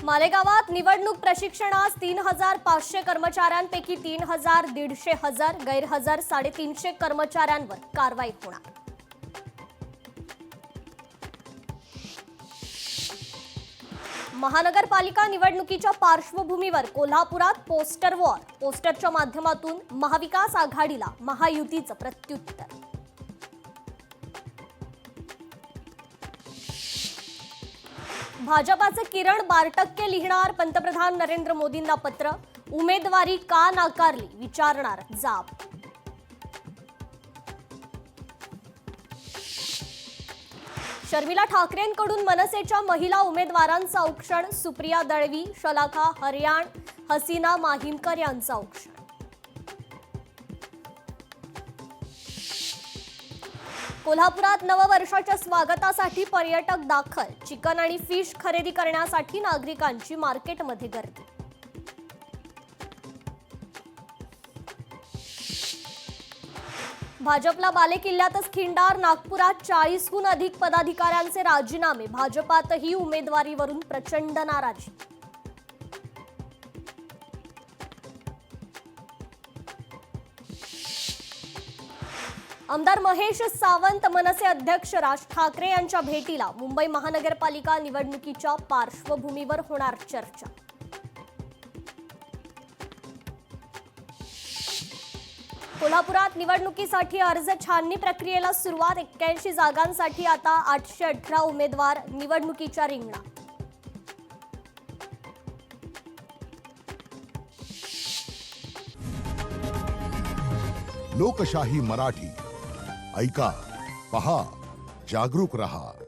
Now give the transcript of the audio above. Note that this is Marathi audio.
मालेगावात निवडणूक प्रशिक्षणास 3,500 कर्मचाऱ्यांपैकी 3,150 हजर, गैरहजर 350 कर्मचाऱ्यांवर कारवाई होणार। महानगरपालिका निवडणुकीच्या पार्श्वभूमीवर कोल्हापुरात पोस्टर वॉर, पोस्टरच्या माध्यमातून महाविकास आघाडीला महायुतीचं प्रत्युत्तर। भाजपाचे किरण बारटक्के लिहिणार पंतप्रधान नरेंद्र मोदींना पत्र, उमेदवारी का नाकारली विचारणार जाब। शर्मिला ठाकरेंकडून मनसेच्या महिला उमेदवारांचं औक्षण, सुप्रिया दळवी, शलाका हरियाण, हसीना माहीमकर यांचं औक्षण। कोल्हापुरात नववर्षाच्या स्वागतासाठी पर्यटक दाखल, चिकन आणि फिश खरेदी करण्यासाठी नागरिकांची मार्केटमध्ये गर्दी। भाजपला बालेकिल्ल्यातच खिंडार, नागपुरात 40हून अधिक पदाधिकाऱ्यांचे राजीनामे, भाजपातही उमेदवारीवरून प्रचंड नाराजी। आमदार महेश सावंत मनसे अध्यक्ष राज ठाकरे यांच्या भेटीला, मुंबई महानगरपालिका निवडणुकीच्या पार्श्वभूमीवर होणार चर्चा। कोल्हापुरात निवडणुकीसाठी अर्ज छाननी प्रक्रियेला सुरुवात, 81 जागांसाठी आता 818 उमेदवार निवडणुकीच्या रिंगणात। लोकशाही मराठी ऐका, पहा, जागरूक रहा।